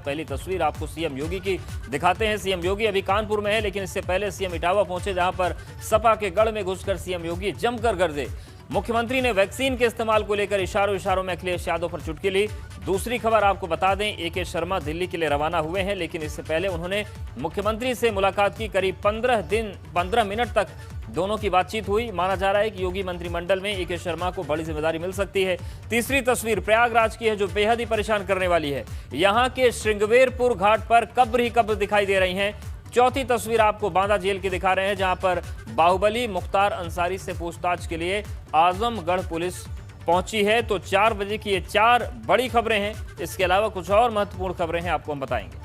पहली तस्वीर आपको सीएम योगी की दिखाते हैं। सीएम योगी अभी कानपुर में है, लेकिन इससे पहले सीएम इटावा पहुंचे, जहां पर सपा के गढ़ में घुसकर सीएम योगी जमकर गरजे। मुख्यमंत्री ने वैक्सीन के इस्तेमाल को लेकर इशारों में अखिलेश यादव पर चुटकी ली। दूसरी खबर आपको बता दें, AK शर्मा दिल्ली के लिए रवाना हुए हैं, लेकिन इससे पहले उन्होंने मुख्यमंत्री से मुलाकात की। करीब 15 मिनट तक दोनों की बातचीत हुई। माना जा रहा है कि योगी मंत्रिमंडल में AK शर्मा को बड़ी जिम्मेदारी मिल सकती है। तीसरी तस्वीर प्रयागराज की है, जो बेहद ही परेशान करने वाली है। यहां के श्रृंगवेरपुर घाट पर कब्र ही कब्र दिखाई दे रही हैं। चौथी तस्वीर आपको बांदा जेल की दिखा रहे हैं, जहां पर बाहुबली मुख्तार अंसारी से पूछताछ के लिए आजमगढ़ पुलिस पहुंची है। तो 4 बजे की ये 4 बड़ी खबरें हैं। इसके अलावा कुछ और महत्वपूर्ण खबरें हैं, आपको हम बताएंगे।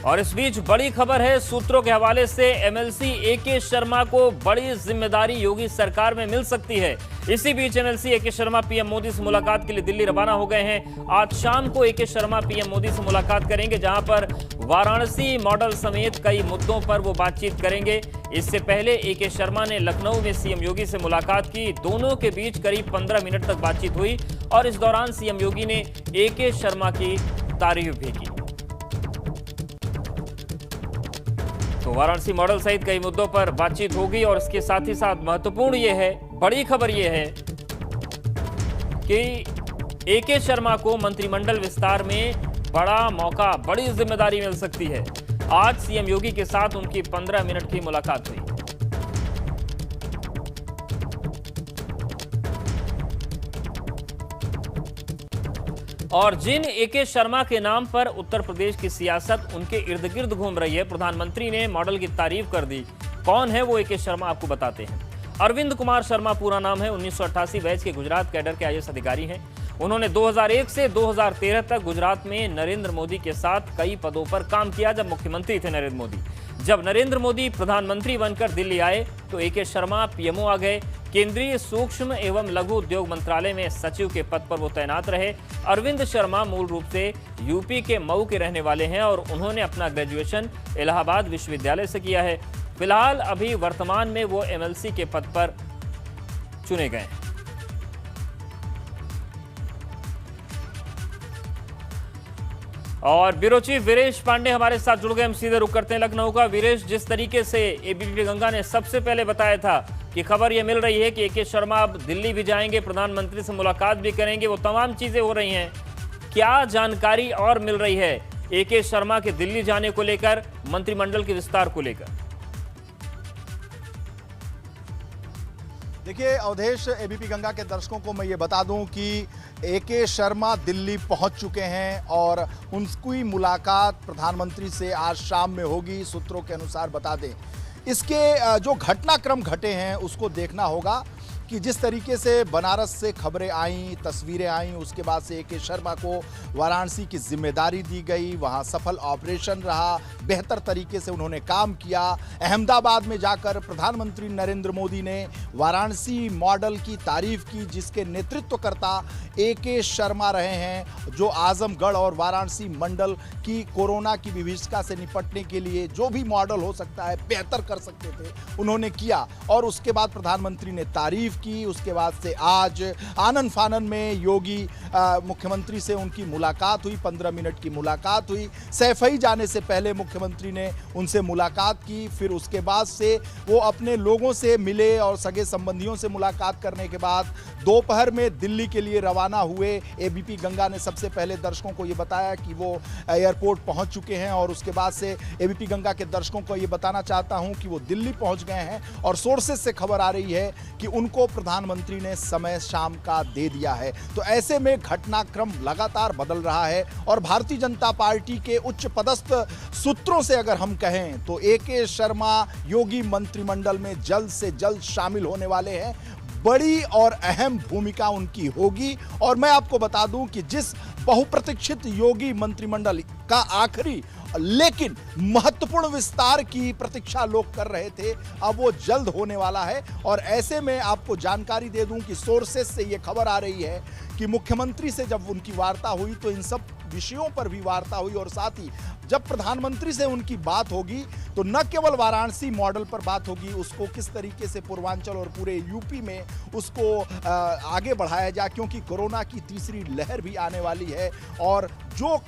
और इस बीच बड़ी खबर है सूत्रों के हवाले से, MLC AK शर्मा को बड़ी जिम्मेदारी योगी सरकार में मिल सकती है। इसी बीच MLC AK Sharma PM Modi से मुलाकात के लिए दिल्ली रवाना हो गए हैं। आज शाम को AK शर्मा PM मोदी से मुलाकात करेंगे, जहां पर वाराणसी मॉडल समेत कई मुद्दों पर वो बातचीत करेंगे। इससे पहले AK शर्मा ने लखनऊ में CM योगी से मुलाकात की। दोनों के बीच करीब 15 मिनट तक बातचीत हुई और इस दौरान CM योगी ने AK शर्मा की तारीफ भी की। तो वाराणसी मॉडल सहित कई मुद्दों पर बातचीत होगी और इसके साथ ही साथ महत्वपूर्ण यह है, बड़ी खबर यह है कि AK शर्मा को मंत्रिमंडल विस्तार में बड़ा मौका, बड़ी जिम्मेदारी मिल सकती है। आज CM योगी के साथ उनकी 15 मिनट की मुलाकात हुई। और जिन AK शर्मा के नाम पर उत्तर प्रदेश की सियासत उनके इर्द गिर्द घूम रही है, प्रधानमंत्री ने मॉडल की तारीफ कर दी। कौन है वो AK शर्मा, आपको बताते हैं। अरविंद कुमार शर्मा पूरा नाम है। 1988 बैच के गुजरात कैडर के IAS अधिकारी हैं। उन्होंने 2001 से 2013 तक गुजरात में नरेंद्र मोदी के साथ कई पदों पर काम किया, जब मुख्यमंत्री थे नरेंद्र मोदी। जब नरेंद्र मोदी प्रधानमंत्री बनकर दिल्ली आए तो AK शर्मा PMO आ गए। केंद्रीय सूक्ष्म एवं लघु उद्योग मंत्रालय में सचिव के पद पर वो तैनात रहे। अरविंद शर्मा मूल रूप से यूपी के मऊ के रहने वाले हैं और उन्होंने अपना ग्रेजुएशन इलाहाबाद विश्वविद्यालय से किया है। फिलहाल अभी वर्तमान में वो MLC के पद पर चुने गए हैं। और ब्यूरो चीफ वीरेश पांडे हमारे साथ जुड़ गए। हम सीधे रुक करते हैं लखनऊ का। वीरेश, जिस तरीके से ABP गंगा ने सबसे पहले बताया था कि खबर यह मिल रही है कि AK शर्मा अब दिल्ली भी जाएंगे, प्रधानमंत्री से मुलाकात भी करेंगे, वो तमाम चीजें हो रही हैं। क्या जानकारी और मिल रही है AK शर्मा के दिल्ली जाने को लेकर, मंत्रिमंडल के विस्तार को लेकर? देखिए अवधेश, ABP गंगा के दर्शकों को मैं ये बता दूं कि AK शर्मा दिल्ली पहुंच चुके हैं और उनकी मुलाकात प्रधानमंत्री से आज शाम में होगी, सूत्रों के अनुसार बता दें। इसके जो घटनाक्रम घटे हैं उसको देखना होगा कि जिस तरीके से बनारस से खबरें आईं, तस्वीरें आईं, उसके बाद से AK शर्मा को वाराणसी की जिम्मेदारी दी गई, वहां सफल ऑपरेशन रहा, बेहतर तरीके से उन्होंने काम किया। अहमदाबाद में जाकर प्रधानमंत्री नरेंद्र मोदी ने वाराणसी मॉडल की तारीफ की, जिसके नेतृत्वकर्ता AK शर्मा रहे हैं, जो आजमगढ़ और वाराणसी मंडल की कोरोना की विभीषिका से निपटने के लिए जो भी मॉडल हो सकता है बेहतर कर सकते थे, उन्होंने किया। और उसके बाद प्रधानमंत्री ने तारीफ की। उसके बाद से आज आनन फानन में योगी मुख्यमंत्री से उनकी मुलाकात हुई, 15 मिनट की मुलाकात हुई। सैफई जाने से पहले मुख्यमंत्री ने उनसे मुलाकात की, फिर उसके बाद से वो अपने लोगों से मिले और सगे संबंधियों से मुलाकात करने के बाद दोपहर में दिल्ली के लिए रवाना हुए। ABP गंगा ने सबसे पहले दर्शकों को ये बताया कि वो एयरपोर्ट पहुंच चुके हैं और उसके बाद से ABP गंगा के दर्शकों को ये बताना चाहता हूं कि वो दिल्ली पहुंच गए हैं और सोर्सेज से खबर आ रही है कि उनको प्रधानमंत्री ने समय शाम का दे दिया है। तो ऐसे में घटनाक्रम लगातार बदल रहा है और भारतीय जनता पार्टी के उच्च पदस्थ सूत्रों से अगर हम कहें तो AK शर्मा योगी मंत्रिमंडल में जल्द से जल्द शामिल होने वाले हैं। बड़ी और अहम भूमिका उनकी होगी। और मैं आपको बता दूं कि जिस बहुप्रतीक्षित योगी मंत्रिमंडल का आखिरी लेकिन महत्वपूर्ण विस्तार की प्रतीक्षा लोग कर रहे थे, अब वो जल्द होने वाला है। और ऐसे में आपको जानकारी दे दूं कि सोर्सेस से ये खबर आ रही है कि मुख्यमंत्री से जब उनकी वार्ता हुई तो इन सब विषयों पर भी वार्ता हुई और साथ ही जब प्रधानमंत्री से उनकी बात होगी तो न केवल वाराणसी मॉडल पर बात होगी, उसको किस तरीके से पूर्वांचल और पूरे यूपी में उसको आगे बढ़ाया जाए, क्योंकि कोरोना की तीसरी लहर भी आने वाली है और जो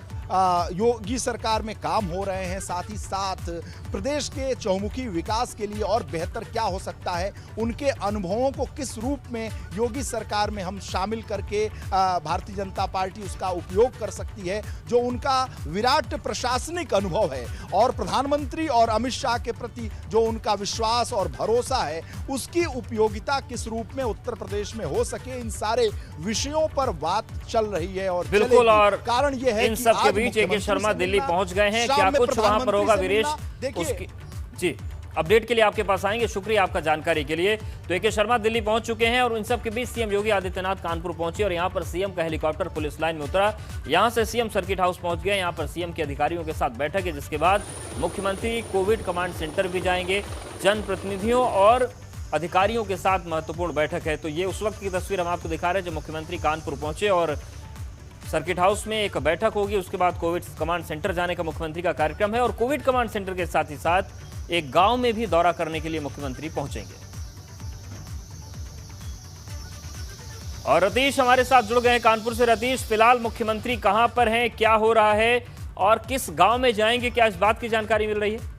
योगी सरकार में काम हो रहे हैं, साथ ही साथ प्रदेश के चहुमुखी विकास के लिए और बेहतर क्या हो सकता है, उनके अनुभवों को किस रूप में योगी सरकार में हम शामिल करके भारतीय जनता पार्टी उसका उपयोग कर सकती है, जो उनका विराट प्रशासनिक अनुभव है और प्रधानमंत्री और अमित शाह के प्रति जो उनका विश्वास और भरोसा है, उसकी उपयोगिता किस रूप में उत्तर प्रदेश में हो सके, इन सारे विषयों पर बात चल रही है। और बिल्कुल, और कारण यह है इन कि सब के बीच ए.के. शर्मा दिल्ली पहुंच गए हैं। क्या कुछ वहां पर होगा वीरेश, उसकी जी अपडेट के लिए आपके पास आएंगे। शुक्रिया आपका जानकारी के लिए। तो ए.के. शर्मा दिल्ली पहुंच चुके हैं और इन सब के बीच सीएम योगी आदित्यनाथ कानपुर पहुंचे और यहां पर सीएम का हेलीकॉप्टर पुलिस लाइन में उतरा। यहां से सीएम सर्किट हाउस पहुंच गए। यहां पर सीएम के अधिकारियों के साथ बैठक है, जिसके बाद मुख्यमंत्री कोविड कमांड सेंटर भी जाएंगे। जनप्रतिनिधियों और अधिकारियों के साथ महत्वपूर्ण बैठक है। तो ये उस वक्त की तस्वीर हम आपको दिखा रहे हैं जब मुख्यमंत्री कानपुर पहुंचे और सर्किट हाउस में एक बैठक होगी। उसके बाद कोविड कमांड सेंटर जाने का मुख्यमंत्री का कार्यक्रम है और कोविड कमांड सेंटर के साथ ही साथ एक गांव में भी दौरा करने के लिए मुख्यमंत्री पहुंचेंगे। और रतीश हमारे साथ जुड़ गए हैं कानपुर से। रतीश, फिलहाल मुख्यमंत्री कहां पर हैं, क्या हो रहा है और किस गांव में जाएंगे, क्या इस बात की जानकारी मिल रही है?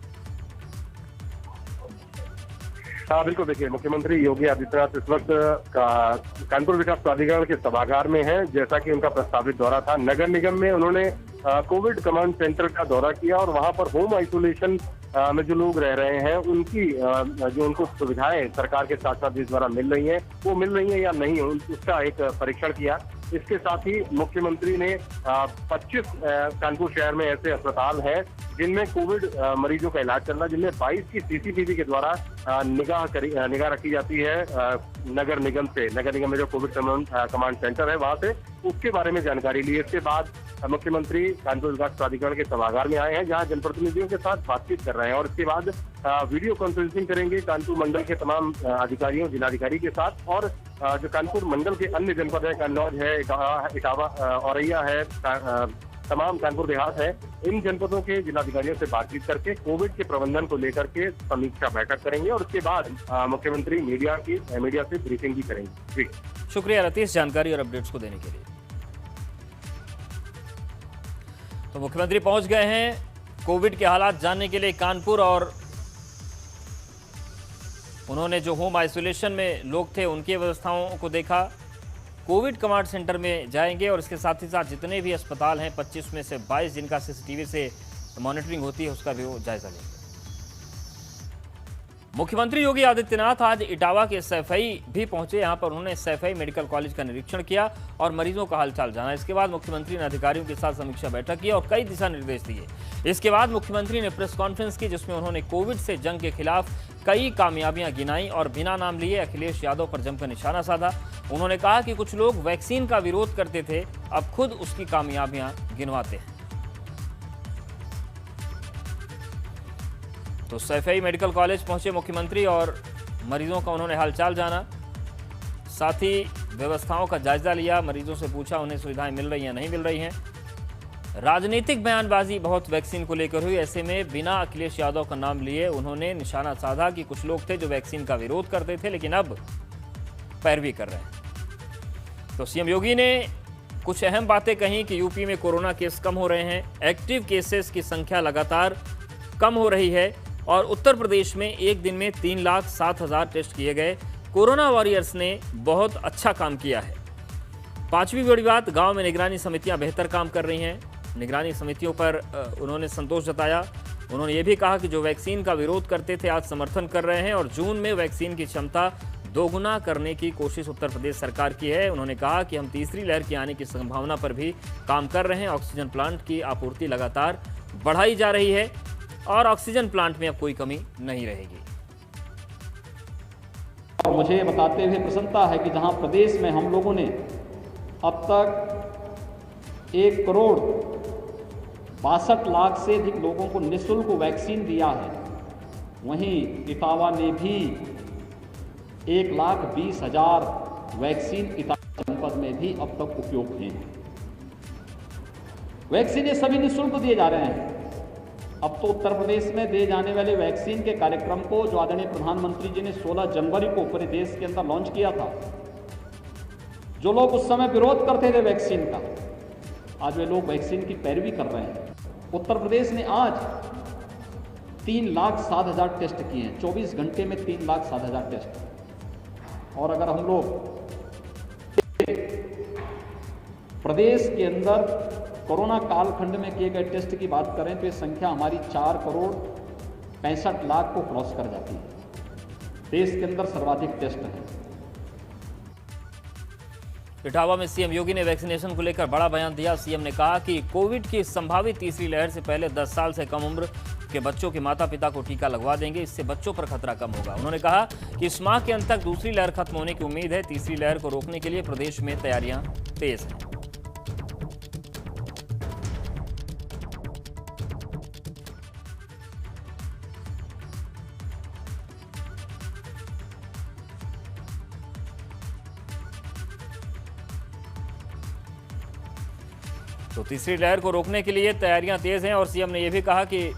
हाँ बिल्कुल, देखिए मुख्यमंत्री योगी आदित्यनाथ इस वक्त कानपुर विकास प्राधिकरण के सभागार में हैं। जैसा कि उनका प्रस्तावित दौरा था, नगर निगम में उन्होंने कोविड कमांड सेंटर का दौरा किया और वहां पर होम आइसोलेशन में जो लोग रह रहे हैं उनकी जो उनको सुविधाएं सरकार के शासनादेश द्वारा मिल रही हैं, वो मिल रही हैं या नहीं, उसका एक परीक्षण किया। इसके साथ ही मुख्यमंत्री ने 25 कानपुर शहर में ऐसे अस्पताल हैं जिनमें कोविड मरीजों का इलाज चल रहा है, जिनमें 22 की सीसीटीवी के द्वारा निगाह रखी जाती है नगर निगम में जो कोविड कमांड सेंटर है वहां से, उसके बारे में जानकारी ली। इसके बाद मुख्यमंत्री कानपुर विकास प्राधिकरण के सभागार में आए हैं, जहां जनप्रतिनिधियों के साथ बातचीत कर रहे हैं और इसके बाद वीडियो कॉन्फ्रेंसिंग करेंगे कानपुर मंडल के तमाम अधिकारियों, जिलाधिकारी के साथ। और जो कानपुर मंडल के अन्य जनपद है, कन्नौज है, इटावा, औरैया है, तमाम कानपुर देहात है, इन जनपदों के जिलाधिकारियों से बातचीत करके कोविड के प्रबंधन को लेकर के समीक्षा बैठक करेंगे और उसके बाद मुख्यमंत्री मीडिया से ब्रीफिंग भी करेंगे। शुक्रिया रतीश, जानकारी और अपडेट्स को देने के लिए। तो मुख्यमंत्री पहुंच गए हैं कोविड के हालात जानने के लिए कानपुर और उन्होंने जो होम आइसोलेशन में लोग थे उनकी व्यवस्थाओं को देखा। कोविड कमांड सेंटर में जाएंगे और इसके साथ ही साथ जितने भी अस्पताल हैं 25 में से 22 जिनका सीसीटीवी से मॉनिटरिंग होती है उसका भी वो जायजा लेंगे। मुख्यमंत्री योगी आदित्यनाथ आज इटावा के सैफई भी पहुंचे। यहां पर उन्होंने सैफई मेडिकल कॉलेज का निरीक्षण किया और मरीजों का हालचाल जाना। इसके बाद मुख्यमंत्री ने अधिकारियों के साथ समीक्षा बैठक की और कई दिशा निर्देश दिए। इसके बाद मुख्यमंत्री ने प्रेस कॉन्फ्रेंस की, जिसमें उन्होंने कोविड से जंग के खिलाफ कई कामयाबियां गिनाई और बिना नाम लिए अखिलेश यादव पर जमकर निशाना साधा। उन्होंने कहा कि कुछ लोग वैक्सीन का विरोध करते थे, अब खुद उसकी कामयाबियां गिनवाते हैं। तो सैफई मेडिकल कॉलेज पहुंचे मुख्यमंत्री और मरीजों का उन्होंने हालचाल जाना, साथ ही व्यवस्थाओं का जायजा लिया, मरीजों से पूछा उन्हें सुविधाएं मिल रही हैं नहीं मिल रही हैं। राजनीतिक बयानबाजी बहुत वैक्सीन को लेकर हुई, ऐसे में बिना अखिलेश यादव का नाम लिए उन्होंने निशाना साधा कि कुछ लोग थे जो वैक्सीन का विरोध करते थे लेकिन अब पैरवी कर रहे हैं। तो सीएम योगी ने कुछ अहम बातें कही कि यूपी में कोरोना केस कम हो रहे हैं, एक्टिव केसेस की संख्या लगातार कम हो रही है और उत्तर प्रदेश में एक दिन में 3,07,000 टेस्ट किए गए। कोरोना वॉरियर्स ने बहुत अच्छा काम किया है। पांचवी बड़ी बात, गांव में निगरानी समितियां बेहतर काम कर रही हैं। निगरानी समितियों पर उन्होंने संतोष जताया। उन्होंने ये भी कहा कि जो वैक्सीन का विरोध करते थे आज समर्थन कर रहे हैं और जून में वैक्सीन की क्षमता दोगुना करने की कोशिश उत्तर प्रदेश सरकार की है। उन्होंने कहा कि हम तीसरी लहर के आने की संभावना पर भी काम कर रहे हैं। ऑक्सीजन प्लांट की आपूर्ति लगातार बढ़ाई जा रही है और ऑक्सीजन प्लांट में अब कोई कमी नहीं रहेगी। और मुझे ये बताते हुए प्रसन्नता है कि जहां प्रदेश में हम लोगों ने अब तक 1,62,00,000 से अधिक लोगों को निःशुल्क वैक्सीन दिया है, वहीं इटावा ने भी 1,20,000 वैक्सीन इटावा जनपद में भी अब तक उपयोग हुए हैं। वैक्सीन ये सभी निःशुल्क दिए जा रहे हैं। अब तो उत्तर प्रदेश में दिए जाने वाले वैक्सीन के कार्यक्रम को जो आदरणीय प्रधानमंत्री जी ने 16 जनवरी को पूरे देश के अंदर लॉन्च किया था, जो लोग उस समय विरोध करते थे वैक्सीन का, आज वे लोग वैक्सीन की पैरवी कर रहे हैं। उत्तर प्रदेश ने आज 3,07,000 टेस्ट किए हैं, 24 घंटे में 3,07,000 टेस्ट। और अगर हम लोग प्रदेश के अंदर कोरोना कालखंड में किए गए टेस्ट की बात करें तो ये संख्या हमारी 4,65,00,000 को क्रॉस कर जाती है। देश के अंदर सर्वाधिक टेस्ट है। इटावा में सीएम योगी ने वैक्सीनेशन को लेकर बड़ा बयान दिया। सीएम ने कहा कि कोविड की संभावित तीसरी लहर से पहले 10 साल से कम उम्र के बच्चों के माता पिता को टीका लगवा देंगे, इससे बच्चों पर खतरा कम होगा। उन्होंने कहा कि इस माह के अंत तक दूसरी लहर खत्म होने की उम्मीद है। तीसरी लहर को रोकने के लिए प्रदेश में तैयारियां तेज हैं। तो तीसरी लहर को रोकने के लिए तैयारियां तेज हैं और सीएम ने यह भी कहा कि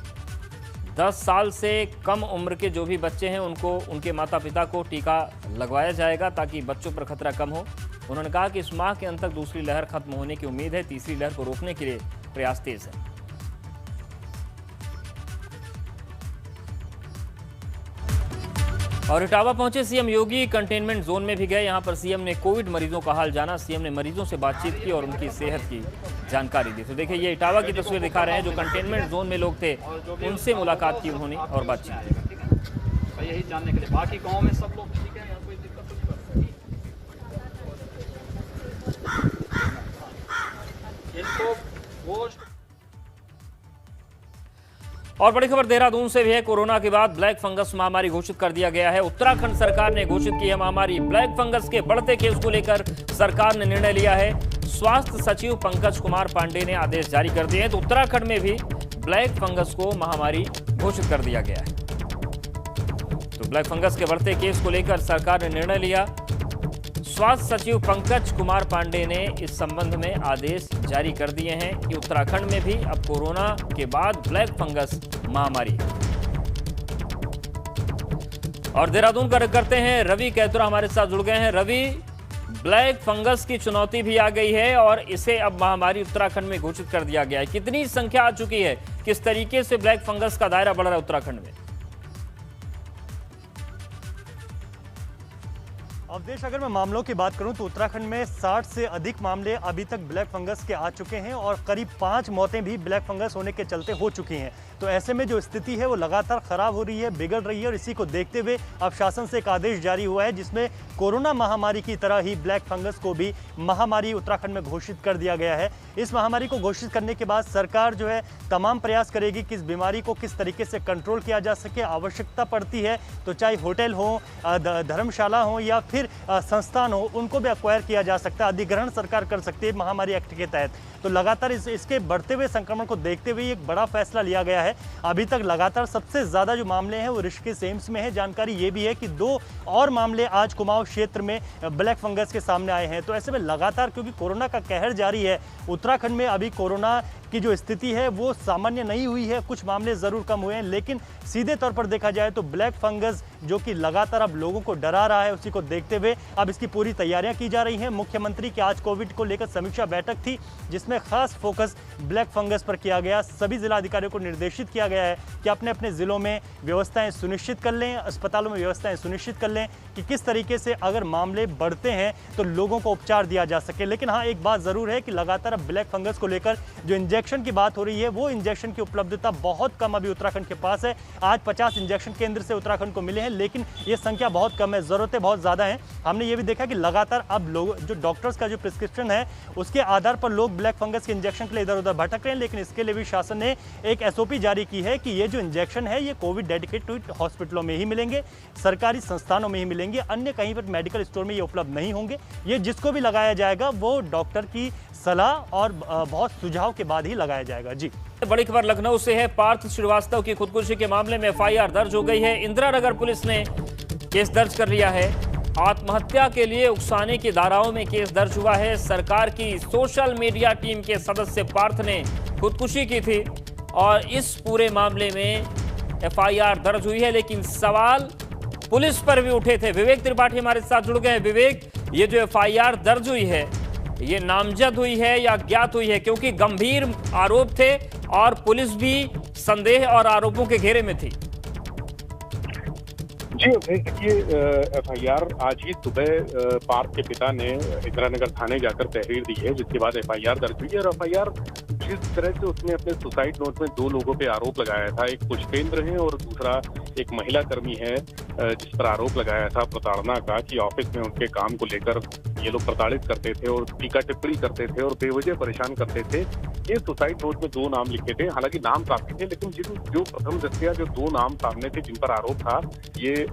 10 साल से कम उम्र के जो भी बच्चे हैं उनको उनके माता पिता को टीका लगवाया जाएगा ताकि बच्चों पर खतरा कम हो। उन्होंने कहा कि इस माह के अंत तक दूसरी लहर खत्म होने की उम्मीद है। तीसरी लहर को रोकने के लिए प्रयास तेज है। और इटावा पहुंचे सीएम योगी कंटेनमेंट जोन में भी गए। यहां पर सीएम ने कोविड मरीजों का हाल जाना। सीएम ने मरीजों से बातचीत की और उनकी सेहत की जानकारी दी। तो देखिए ये इटावा की तस्वीर दिखा रहे हैं, जो कंटेनमेंट जोन में लोग थे उनसे मुलाकात की उन्होंने और बातचीत की। यही जानने के लिए बाकी गाँव में सब लोग ठीक है, यहाँ कोई दिक्कत नहीं। इनको वो और बड़ी खबर देहरादून से भी है। कोरोना के बाद ब्लैक फंगस महामारी घोषित कर दिया गया है। उत्तराखंड सरकार ने घोषित की है महामारी। ब्लैक फंगस के बढ़ते केस को लेकर सरकार ने निर्णय लिया है। स्वास्थ्य सचिव पंकज कुमार पांडे ने आदेश जारी कर दिए हैं। तो उत्तराखंड में भी ब्लैक फंगस को महामारी घोषित कर दिया गया है। तो ब्लैक फंगस के बढ़ते केस को लेकर सरकार ने निर्णय लिया। स्वास्थ्य सचिव पंकज कुमार पांडे ने इस संबंध में आदेश जारी कर दिए हैं कि उत्तराखंड में भी अब कोरोना के बाद ब्लैक फंगस महामारी। और देहरादून का रुख करते हैं, रवि कैतुरा हमारे साथ जुड़ गए हैं। रवि, ब्लैक फंगस की चुनौती भी आ गई है और इसे अब महामारी उत्तराखंड में घोषित कर दिया गया है। कितनी संख्या आ चुकी है, किस तरीके से ब्लैक फंगस का दायरा बढ़ रहा है उत्तराखंड में? अवधेश, अगर मैं मामलों की बात करूं तो उत्तराखंड में 60 से अधिक मामले अभी तक ब्लैक फंगस के आ चुके हैं और करीब 5 मौतें भी ब्लैक फंगस होने के चलते हो चुकी हैं। तो ऐसे में जो स्थिति है वो लगातार खराब हो रही है, बिगड़ रही है और इसी को देखते हुए अब शासन से एक आदेश जारी हुआ है जिसमें कोरोना महामारी की तरह ही ब्लैक फंगस को भी महामारी उत्तराखंड में घोषित कर दिया गया है। इस महामारी को घोषित करने के बाद सरकार जो है तमाम प्रयास करेगी कि इस बीमारी को किस तरीके से कंट्रोल किया जा सके। आवश्यकता पड़ती है तो चाहे होटल हो, धर्मशाला हो या फिर संस्थान हो, उनको भी एक्वायर किया जा सकता है, अधिग्रहण सरकार कर सकती है महामारी एक्ट के तहत। तो लगातार इसके बढ़ते हुए संक्रमण को देखते हुए एक बड़ा फैसला लिया गया है। अभी तक लगातार सबसे ज़्यादा जो मामले हैं वो ऋषिकेश एम्स में है। जानकारी ये भी है कि 2 और मामले आज कुमाऊं क्षेत्र में ब्लैक फंगस के सामने आए हैं। तो ऐसे में लगातार क्योंकि कोरोना का कहर जारी है, उत्तराखंड में अभी कोरोना की जो स्थिति है वो सामान्य नहीं हुई है। कुछ मामले ज़रूर कम हुए हैं, लेकिन सीधे तौर पर देखा जाए तो ब्लैक फंगस जो कि लगातार अब लोगों को डरा रहा है, उसी को देखते हुए अब इसकी पूरी तैयारियां की जा रही हैं। मुख्यमंत्री की आज कोविड को लेकर समीक्षा बैठक थी जिसमें खास फोकस ब्लैक फंगस पर किया गया। सभी जिलाधिकारियों को निर्देशित किया गया है कि अपने अपने ज़िलों में व्यवस्थाएं सुनिश्चित कर लें, अस्पतालों में व्यवस्थाएं सुनिश्चित कर लें कि किस तरीके से अगर मामले बढ़ते हैं तो लोगों को उपचार दिया जा सके। लेकिन हाँ, एक बात ज़रूर है कि लगातार अब ब्लैक फंगस को लेकर जो इंजेक्शन की बात हो रही है वो इंजेक्शन की उपलब्धता बहुत कम अभी उत्तराखंड के पास है। आज 50 इंजेक्शन केंद्र से उत्तराखंड को मिले हैं, लेकिन ये संख्या बहुत कम है, ज़रूरतें बहुत ज़्यादा हैं। हमने ये भी देखा कि लगातार अब लोग जो डॉक्टर्स का जो प्रिस्क्रिप्शन है उसके आधार पर लोग ब्लैक फंगस के इंजेक्शन के लिए इधर उधर भटक रहे हैं। लेकिन इसके लिए भी शासन ने एक SOP जारी की है कि ये जो इंजेक्शन है ये कोविड डेडिकेटेड हॉस्पिटलों में ही मिलेंगे, सरकारी संस्थानों में ही मिलेंगे, अन्य कहीं पर मेडिकल स्टोर में ये उपलब्ध नहीं होंगे। ये जिसको भी लगाया जाएगा वो डॉक्टर की सलाह और बहुत सुझाव के बाद ही लगाया जाएगा। जी, बड़ी खबर लखनऊ से है। पार्थ श्रीवास्तव की खुदकुशी के मामले में FIR दर्ज हो गई है। इंदिरा नगर पुलिस ने केस दर्ज कर लिया है। आत्महत्या के लिए उकसाने की धाराओं में केस दर्ज हुआ है। सरकार की सोशल मीडिया टीम के सदस्य पार्थ ने खुदकुशी की थी और इस पूरे मामले में एफआईआर दर्ज हुई है, लेकिन सवाल पुलिस पर भी उठे थे। विवेक त्रिपाठी हमारे साथ जुड़ गए हैं। विवेक, ये जो एफआईआर दर्ज हुई है ये नामजद हुई है या ज्ञात हुई है? क्योंकि गंभीर आरोप थे और पुलिस भी संदेह और आरोपों के घेरे में थी। जी देखिए, एफआईआर आज ही सुबह पार्थ के पिता ने इंदिरा नगर थाने जाकर तहरीर दी है, जिसके बाद एफआईआर दर्ज हुई है। और एफआईआर जिस तरह से उसने अपने सुसाइड नोट में 2 लोगों पे आरोप लगाया था, एक पुष्पेंद्र है और दूसरा एक महिला कर्मी है, जिस पर आरोप लगाया था प्रताड़ना का, कि ऑफिस में उनके काम को लेकर ये लोग प्रताड़ित करते थे और टीका टिप्पणी करते थे और बेवजह परेशान करते थे। ये सुसाइड नोट में 2 नाम लिखे थे, हालांकि नाम काफी थे, लेकिन जो प्रथम दृष्टया जो 2 नाम सामने थे जिन पर आरोप था, ये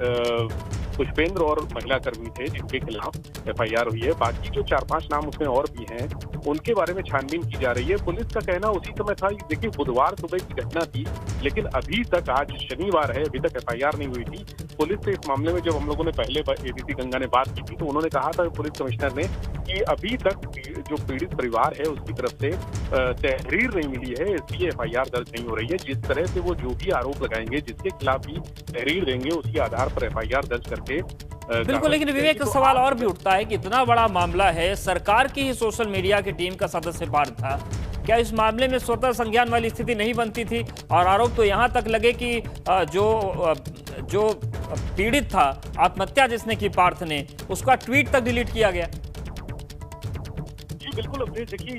पुष्पेंद्र और महिला कर्मी थे, जिनके खिलाफ एफआईआर हुई है। बाकी जो 4-5 नाम उसमें और भी हैं, उनके बारे में छानबीन की जा रही है। पुलिस का कहना उसी समय था, देखिए बुधवार सुबह की घटना थी, लेकिन अभी तक, आज शनिवार है, अभी तक एफआईआर नहीं हुई थी। पुलिस से इस मामले में जब हम लोगों ने पहले एडीसी गंगा ने बात की थी, तो उन्होंने कहा था पुलिस कमिश्नर ने कि अभी तक जो पीड़ित परिवार है उसकी तरफ से तहरीर नहीं मिली है, इसलिए एफआईआर दर्ज नहीं हो रही है। जिस तरह से वो जो भी आरोप लगाएंगे, जिसके खिलाफ भी तहरीर देंगे, उसी आधार पर एफआईआर दर्ज करके बिल्कुल। लेकिन विवेक, सवाल और भी उठता है कि इतना बड़ा मामला है, सरकार की ही सोशल मीडिया की टीम का सदस्य पार्थ था, क्या इस मामले में स्वतः संज्ञान वाली स्थिति नहीं बनती थी? और आरोप तो यहां तक लगे कि जो पीड़ित था, आत्महत्या जिसने की पार्थ ने, उसका ट्वीट तक डिलीट किया गया। बिल्कुल। अब देखिए,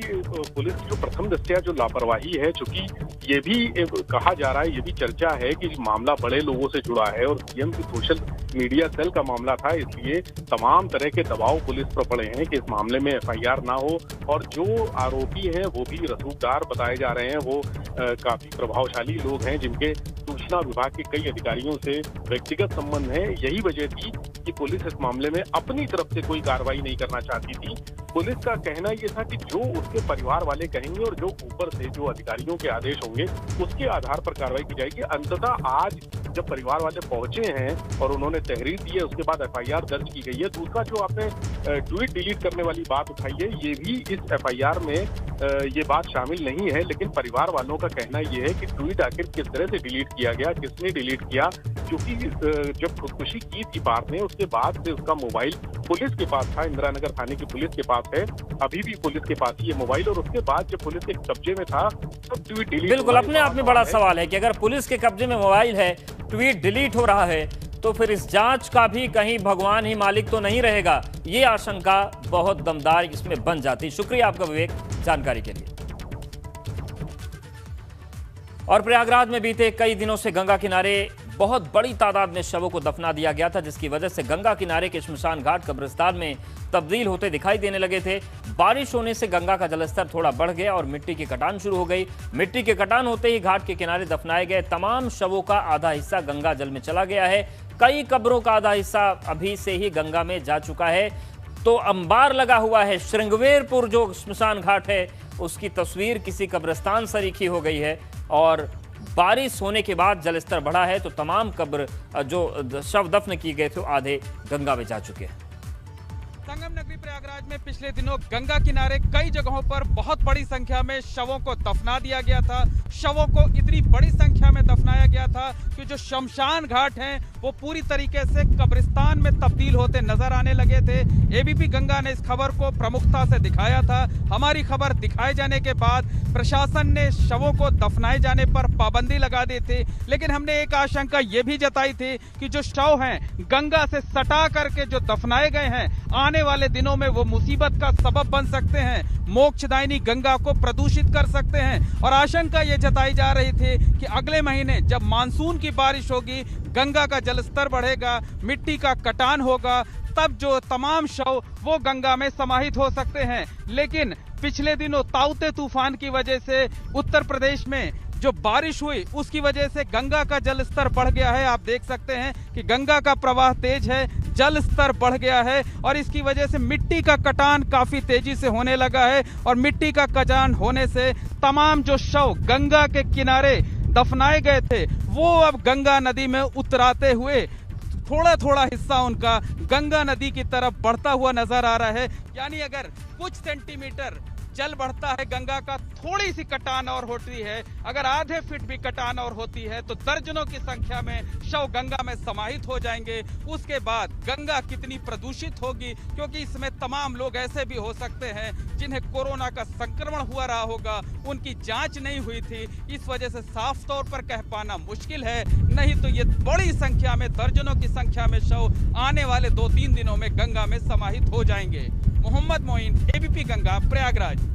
पुलिस की जो प्रथम दृष्टया जो लापरवाही है, चूंकि ये भी कहा जा रहा है, ये भी चर्चा है कि मामला बड़े लोगों से जुड़ा है और सीएम की सोशल मीडिया सेल का मामला था, इसलिए तमाम तरह के दबाव पुलिस पर पड़े हैं कि इस मामले में एफआईआर ना हो। और जो आरोपी हैं वो भी रसूखदार बताए जा रहे हैं, वो काफी प्रभावशाली लोग हैं, जिनके सूचना विभाग के कई अधिकारियों से व्यक्तिगत संबंध है। यही वजह थी कि पुलिस इस मामले में अपनी तरफ से कोई कार्रवाई नहीं करना चाहती थी। पुलिस का कहना ये था कि जो उसके परिवार वाले कहेंगे और जो ऊपर से जो अधिकारियों के आदेश होंगे, उसके आधार पर कार्रवाई की जाएगी। अंततः आज जब परिवार वाले पहुंचे हैं और उन्होंने तहरीर दी है, उसके बाद एफआईआर दर्ज की गई है। दूसरा, जो आपने ट्वीट डिलीट करने वाली बात उठाई है, ये भी इस एफआईआर में ये बात शामिल नहीं है, लेकिन परिवार वालों का कहना ये है कि ट्वीट आखिर किस तरह से डिलीट किया गया, किसने डिलीट किया, क्योंकि जब खुदकुशी की थी पार्थ ने, उसके बाद से उसका मोबाइल पुलिस के पास था, इंदिरा नगर थाने की पुलिस के पास है, अभी भी पुलिस के पास ये मोबाइल, और उसके बाद जब पुलिस के कब्जे में था तब ट्वीट डिलीट। बिल्कुल, अपने आप में बड़ा सवाल है कि अगर पुलिस के कब्जे में मोबाइल है, ट्वीट डिलीट हो रहा है, तो फिर इस जांच का भी कहीं भगवान ही मालिक तो नहीं रहेगा। ये आशंका बहुत दमदार इसमें बन जाती। शुक्रिया आपका विवेक, जानकारी के लिए। और प्रयागराज में बीते कई दिनों से गंगा किनारे बहुत बड़ी तादाद में शवों को दफना दिया गया था, जिसकी वजह से गंगा किनारे के श्मशान घाट कब्रिस्तान में तब्दील होते दिखाई देने लगे थे। बारिश होने से गंगा का जलस्तर थोड़ा बढ़ गया और मिट्टी की कटान शुरू हो गई। मिट्टी के कटान होते ही घाट के किनारे दफनाए गए तमाम शवों का आधा हिस्सा गंगा जल में चला गया है। कई कब्रों का आधा हिस्सा अभी से ही गंगा में जा चुका है। तो अंबार लगा हुआ है। श्रृंगवेरपुर जो श्मशान घाट है, उसकी तस्वीर किसी कब्रिस्तान सरीखी हो गई है और बारिश होने के बाद जलस्तर बढ़ा है, तो तमाम कब्र जो शव दफन किए गए थे आधे गंगा में जा चुके हैं। संगम नगरी प्रयागराज में पिछले दिनों गंगा किनारे कई जगहों पर बहुत बड़ी संख्या में शवों को दफना दिया गया था। शवों को इतनी बड़ी संख्या में दफनाया गया था कि जो शमशान घाट हैं वो पूरी तरीके से कब्रिस्तान में तब्दील होते नजर आने लगे थे। एबीपी गंगा ने इस खबर को प्रमुखता से दिखाया था। हमारी खबर दिखाए जाने के बाद प्रशासन ने शवों को दफनाए जाने पर पाबंदी लगा दी थी, लेकिन हमने एक आशंका ये भी जताई थी कि जो शव हैं गंगा से सटा करके जो दफनाए गए हैं, आने वाले दिनों में वो मुसीबत का सबब बन सकते हैं, मोक्षदायिनी गंगा को प्रदूषित कर सकते हैं। और आशंका ये जताई जा रही थी कि अगले महीने जब मानसून की बारिश होगी, गंगा का जलस्तर बढ़ेगा, मिट्टी का कटान होगा, तब जो तमाम शव वो गंगा में समाहित हो सकते हैं। लेकिन पिछले दिनों ताउते तूफान की वजह से उत्तर प्रदेश में जो बारिश हुई उसकी वजह से गंगा का जल स्तर बढ़ गया है। आप देख सकते हैं कि गंगा का प्रवाह तेज है, जल स्तर बढ़ गया है और इसकी वजह से मिट्टी का कटान काफी तेजी से होने लगा है। और मिट्टी का कटान होने से तमाम जो शव गंगा के किनारे दफनाए गए थे वो अब गंगा नदी में उतराते हुए थोड़ा थोड़ा हिस्सा उनका गंगा नदी की तरफ बढ़ता हुआ नजर आ रहा है। यानी अगर कुछ सेंटीमीटर जल बढ़ता है गंगा का, थोड़ी सी कटान और होती है, अगर आधे फीट भी कटान और होती है तो दर्जनों की संख्या में शव गंगा में समाहित हो जाएंगे। उसके बाद गंगा कितनी प्रदूषित होगी, क्योंकि इसमें तमाम लोग ऐसे भी हो सकते हैं जिन्हें कोरोना का संक्रमण हुआ रहा होगा, उनकी जांच नहीं हुई थी, इस वजह से साफ तौर पर कह पाना मुश्किल है। नहीं तो ये बड़ी संख्या में, दर्जनों की संख्या में शव आने वाले 2-3 दिनों में गंगा में समाहित हो जाएंगे। मोहम्मद मोइन, एबीपी गंगा, प्रयागराज।